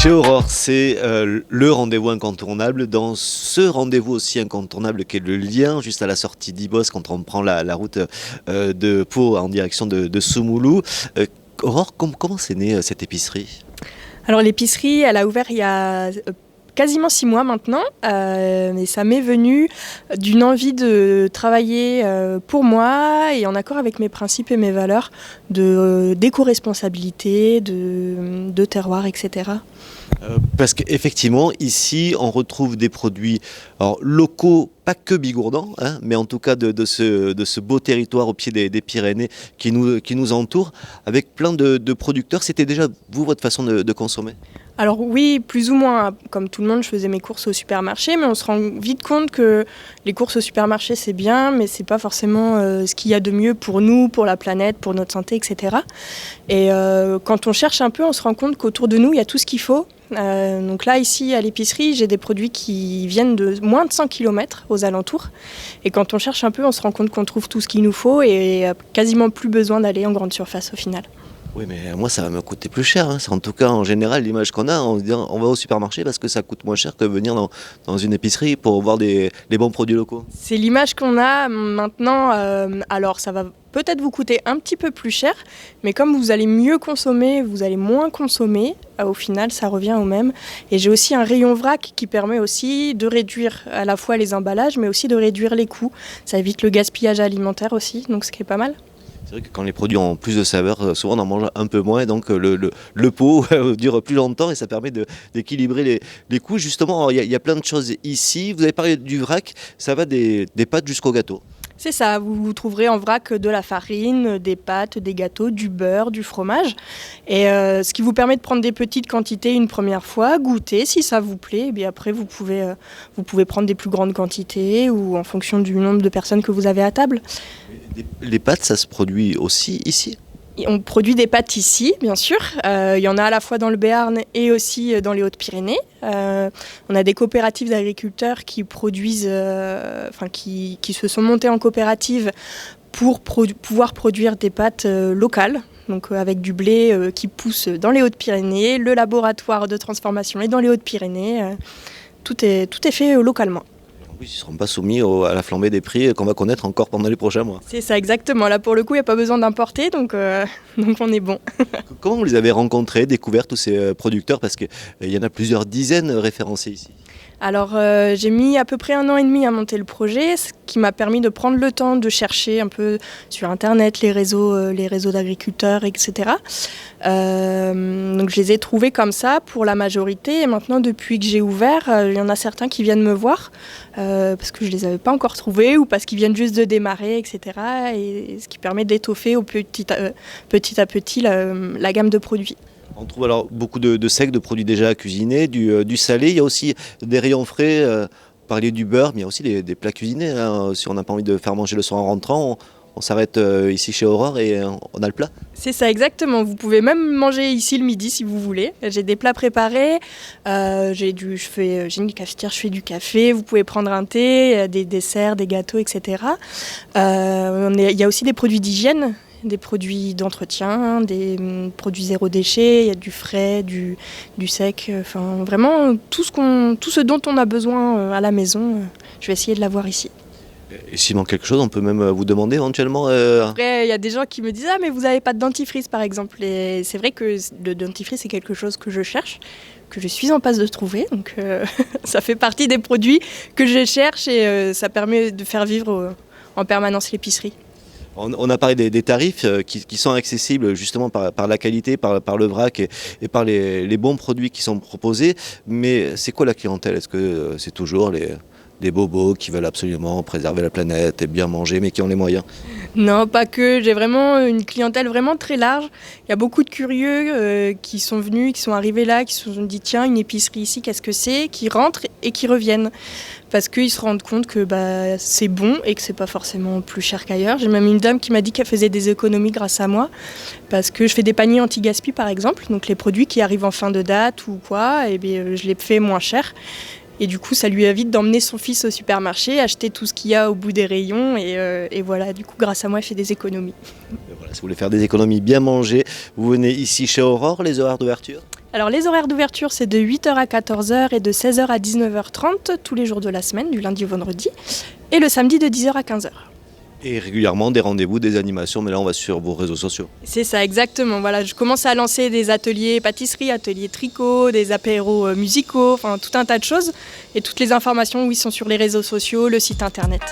Chez Aurore, c'est le rendez-vous incontournable. Dans ce rendez-vous aussi incontournable qu'est le lien juste à la sortie d'Ibos quand on prend la route de Pau en direction de Soumoulou. Aurore, comment c'est né cette épicerie ? Alors l'épicerie, elle a ouvert il y a quasiment 6 mois maintenant, et ça m'est venu d'une envie de travailler pour moi et en accord avec mes principes et mes valeurs d'éco-responsabilité, de terroir, etc. Parce qu'effectivement, ici, on retrouve des produits locaux, pas que bigourdans, hein, mais en tout cas de ce beau territoire au pied des Pyrénées qui nous entoure, avec plein de producteurs. C'était déjà, vous, votre façon de consommer ? Alors oui, plus ou moins, comme tout le monde, je faisais mes courses au supermarché, mais on se rend vite compte que les courses au supermarché, c'est bien, mais c'est pas forcément ce qu'il y a de mieux pour nous, pour la planète, pour notre santé, etc. Et quand on cherche un peu, on se rend compte qu'autour de nous, il y a tout ce qu'il faut. Donc là, ici, à l'épicerie, j'ai des produits qui viennent de moins de 100 km aux alentours. Et quand on cherche un peu, on se rend compte qu'on trouve tout ce qu'il nous faut et quasiment plus besoin d'aller en grande surface au final. Oui, mais moi, ça va me coûter plus cher. Hein. C'est en tout cas, en général, l'image qu'on a, on va au supermarché parce que ça coûte moins cher que venir dans une épicerie pour voir les bons produits locaux. C'est l'image qu'on a maintenant. Alors, ça va peut-être vous coûter un petit peu plus cher, mais comme vous allez mieux consommer, vous allez moins consommer, au final, ça revient au même. Et j'ai aussi un rayon vrac qui permet aussi de réduire à la fois les emballages, mais aussi de réduire les coûts. Ça évite le gaspillage alimentaire aussi, donc ce qui est pas mal. C'est vrai que quand les produits ont plus de saveur, souvent on en mange un peu moins, donc le pot dure plus longtemps et ça permet d'équilibrer les coûts. Justement, il y a plein de choses ici. Vous avez parlé du vrac, ça va des pâtes jusqu'au gâteau. C'est ça, vous trouverez en vrac de la farine, des pâtes, des gâteaux, du beurre, du fromage. Et ce qui vous permet de prendre des petites quantités une première fois, goûter si ça vous plaît. Et bien après, vous pouvez prendre des plus grandes quantités ou en fonction du nombre de personnes que vous avez à table. Les pâtes, ça se produit aussi ici ? On produit des pâtes ici, bien sûr. Il y en a à la fois dans le Béarn et aussi dans les Hautes-Pyrénées. On a des coopératives d'agriculteurs qui produisent, qui se sont montées en coopérative pour pouvoir produire des pâtes locales. Donc avec du blé qui pousse dans les Hautes-Pyrénées, le laboratoire de transformation est dans les Hautes-Pyrénées. Tout est fait localement. Ils ne seront pas soumis à la flambée des prix qu'on va connaître encore pendant les prochains mois. C'est ça, exactement. Là, pour le coup, il n'y a pas besoin d'importer, donc on est bon. Comment vous les avez rencontrés, découverts, tous ces producteurs ? Parce qu'il y en a plusieurs dizaines référencés ici. Alors, j'ai mis à peu près 1 an et demi à monter le projet, ce qui m'a permis de prendre le temps de chercher un peu sur Internet les réseaux d'agriculteurs, etc. Donc, je les ai trouvés comme ça pour la majorité. Et maintenant, depuis que j'ai ouvert, il y en a certains qui viennent me voir parce que je ne les avais pas encore trouvés ou parce qu'ils viennent juste de démarrer, etc. Et ce qui permet d'étoffer petit à petit la gamme de produits. On trouve alors beaucoup de secs, de produits déjà cuisinés, du salé. Il y a aussi des rayons frais. Vous parliez du beurre, mais il y a aussi des plats cuisinés. Hein. Si on n'a pas envie de faire manger le soir en rentrant, on s'arrête ici chez Aurore et on a le plat. C'est ça, exactement. Vous pouvez même manger ici le midi si vous voulez. J'ai des plats préparés. J'ai une cafetière, je fais du café. Vous pouvez prendre un thé, des desserts, des gâteaux, etc. Il y a aussi des produits d'hygiène. Des produits d'entretien, des produits zéro déchet, il y a du frais, du sec, enfin vraiment tout ce dont on a besoin à la maison, je vais essayer de l'avoir ici. Et s'il manque quelque chose, on peut même vous demander éventuellement Après, il y a des gens qui me disent « Ah, mais vous n'avez pas de dentifrice, par exemple ». Et c'est vrai que le dentifrice, c'est quelque chose que je cherche, que je suis en passe de trouver. Donc ça fait partie des produits que je cherche et ça permet de faire vivre en permanence l'épicerie. On a parlé des tarifs qui sont accessibles justement par la qualité, par le vrac et par les bons produits qui sont proposés. Mais c'est quoi la clientèle ? Est-ce que c'est toujours des bobos qui veulent absolument préserver la planète et bien manger, mais qui ont les moyens ? Non, pas que. J'ai vraiment une clientèle vraiment très large. Il y a beaucoup de curieux qui sont venus, qui sont arrivés là, qui se sont dit tiens, une épicerie ici, qu'est-ce que c'est ? Qui rentrent et qui reviennent. Parce qu'ils se rendent compte que c'est bon et que c'est pas forcément plus cher qu'ailleurs. J'ai même une dame qui m'a dit qu'elle faisait des économies grâce à moi. Parce que je fais des paniers anti-gaspi par exemple. Donc les produits qui arrivent en fin de date ou quoi, je les fais moins cher. Et du coup, ça lui évite d'emmener son fils au supermarché, acheter tout ce qu'il y a au bout des rayons. Et voilà, du coup, grâce à moi, elle fait des économies. Voilà, si vous voulez faire des économies, bien manger, vous venez ici chez Aurore, les horaires d'ouverture ? Alors les horaires d'ouverture, c'est de 8h à 14h et de 16h à 19h30 tous les jours de la semaine, du lundi au vendredi, et le samedi de 10h à 15h. Et régulièrement des rendez-vous, des animations, mais là on va sur vos réseaux sociaux. C'est ça, exactement. Voilà, je commence à lancer des ateliers pâtisserie, ateliers tricot, des apéros musicaux, enfin tout un tas de choses. Et toutes les informations, oui, sont sur les réseaux sociaux, le site internet.